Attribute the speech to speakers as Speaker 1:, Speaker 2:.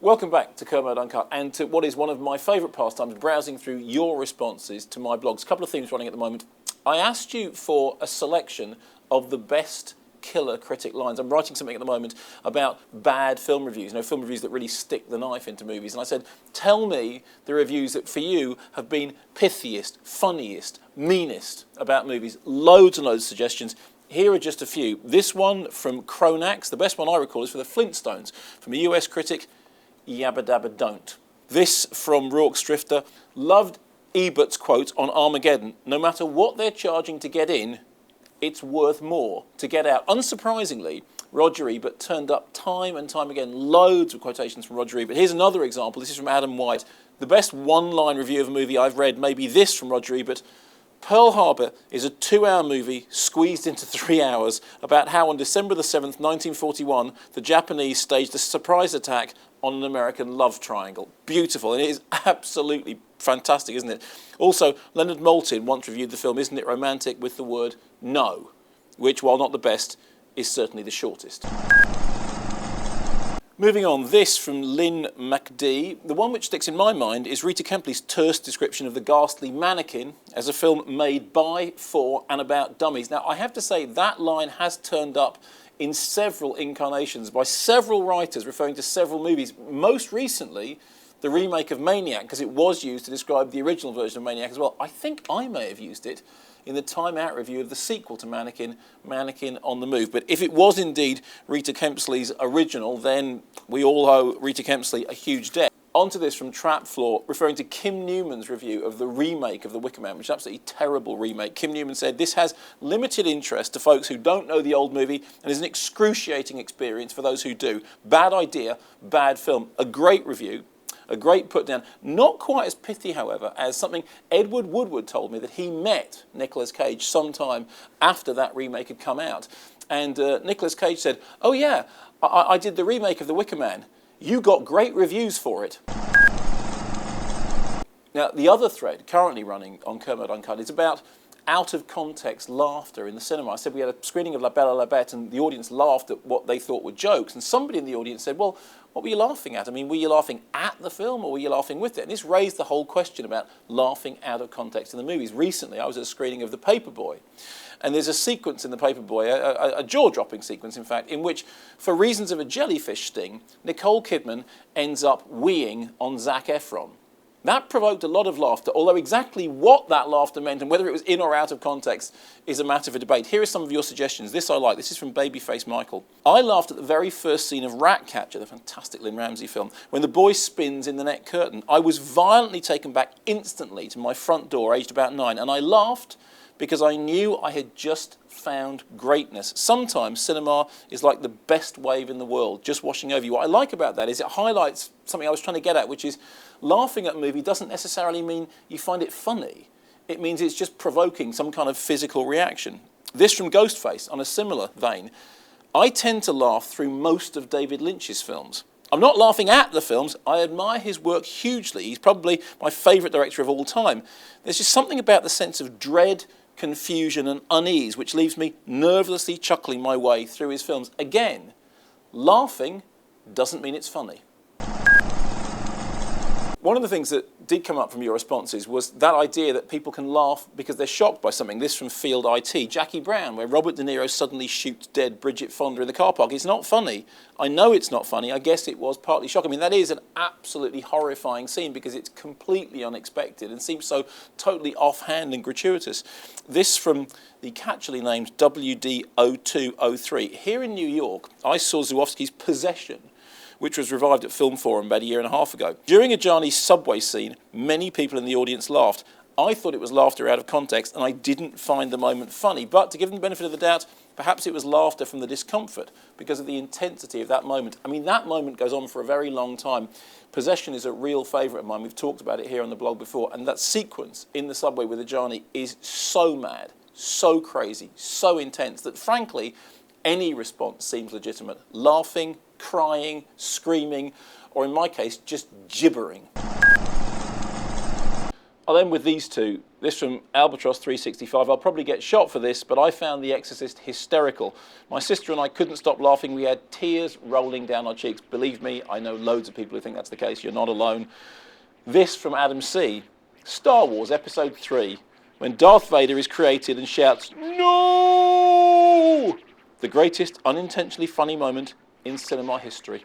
Speaker 1: Welcome back to Kermode Uncut and to what is one of my favourite pastimes, browsing through your responses to my blogs. A couple of themes running at the moment. I asked you for a selection of the best killer critic lines. I'm writing something at the moment about bad film reviews, film reviews that really stick the knife into movies. And I said, tell me the reviews that for you have been pithiest, funniest, meanest about movies. Loads and loads of suggestions. Here are just a few. This one from Cronax, the best one I recall, is for the Flintstones, from a US critic, Yabbadabbadon't. This from Rourke's Drifter, loved Ebert's quote on Armageddon, no matter what they're charging to get in, it's worth more to get out. Unsurprisingly, Roger Ebert turned up time and time again. Loads of quotations from Roger Ebert. Here's another example. This is from Adam White. The best one-line review of a movie I've read may be this from Roger Ebert. Pearl Harbor is a 2-hour movie squeezed into 3 hours about how on December the 7th, 1941, the Japanese staged a surprise attack on an American love triangle. Beautiful, and it is absolutely fantastic, isn't it? Also, Leonard Maltin once reviewed the film Isn't It Romantic with the word no, which, while not the best, is certainly the shortest. Moving on, this from Lynn MacD. The one which sticks in my mind is Rita Kempley's terse description of The Ghastly Mannequin as a film made by, for and about dummies. Now, I have to say that line has turned up in several incarnations by several writers referring to several movies. Most recently, the remake of Maniac, because it was used to describe the original version of Maniac as well. I think I may have used it in the Time Out review of the sequel to Mannequin, Mannequin on the Move. But if it was indeed Rita Kempsley's original, then we all owe Rita Kempsley a huge debt. Onto this from Trap Floor, referring to Kim Newman's review of the remake of The Wicker Man, which is an absolutely terrible remake. Kim Newman said, this has limited interest to folks who don't know the old movie and is an excruciating experience for those who do. Bad idea, bad film. A great review. A great put down, not quite as pithy, however, as something Edward Woodward told me that he met Nicolas Cage sometime after that remake had come out. And Nicolas Cage said, oh yeah, I did the remake of The Wicker Man. You got great reviews for it. Now, the other thread currently running on Kermode Uncut is about out-of-context laughter in the cinema. I said we had a screening of La Belle et la Bête and the audience laughed at what they thought were jokes. And somebody in the audience said, well, what were you laughing at? I mean, were you laughing at the film or were you laughing with it? And this raised the whole question about laughing out of context in the movies. Recently, I was at a screening of The Paperboy. And there's a sequence in The Paperboy, a jaw-dropping sequence, in fact, in which, for reasons of a jellyfish sting, Nicole Kidman ends up weeing on Zac Efron. That provoked a lot of laughter, although exactly what that laughter meant and whether it was in or out of context is a matter for debate. Here are some of your suggestions. This I like. This is from Babyface Michael. I laughed at the very first scene of Ratcatcher, the fantastic Lynn Ramsey film, when the boy spins in the net curtain. I was violently taken back instantly to my front door, aged about 9, and I laughed because I knew I had just found greatness. Sometimes cinema is like the best wave in the world, just washing over you. What I like about that is it highlights something I was trying to get at, which is laughing at a movie doesn't necessarily mean you find it funny. It means it's just provoking some kind of physical reaction. This from Ghostface, on a similar vein. I tend to laugh through most of David Lynch's films. I'm not laughing at the films. I admire his work hugely. He's probably my favourite director of all time. There's just something about the sense of dread, confusion and unease which leaves me nervously chuckling my way through his films. Again, laughing doesn't mean it's funny. One of the things that did come up from your responses was that idea that people can laugh because they're shocked by something. This from Field IT. Jackie Brown, where Robert De Niro suddenly shoots dead Bridget Fonda in the car park. It's not funny. I know it's not funny. I guess it was partly shocking. I mean, that is an absolutely horrifying scene because it's completely unexpected and seems so totally offhand and gratuitous. This from the catchily named WD0203. Here in New York, I saw Zuofsky's Possession, which was revived at Film Forum about a year and a half ago. During Ajani's subway scene, many people in the audience laughed. I thought it was laughter out of context, and I didn't find the moment funny. But to give them the benefit of the doubt, perhaps it was laughter from the discomfort because of the intensity of that moment. I mean, that moment goes on for a very long time. Possession is a real favourite of mine. We've talked about it here on the blog before. And that sequence in the subway with Ajani is so mad, so crazy, so intense that, frankly, any response seems legitimate. Laughing, crying, screaming, or in my case, just gibbering. I'll end with these two. This from Albatross 365. I'll probably get shot for this, but I found The Exorcist hysterical. My sister and I couldn't stop laughing. We had tears rolling down our cheeks. Believe me, I know loads of people who think that's the case. You're not alone. This from Adam C. Star Wars Episode 3, when Darth Vader is created and shouts, "No!" The greatest unintentionally funny moment in cinema history.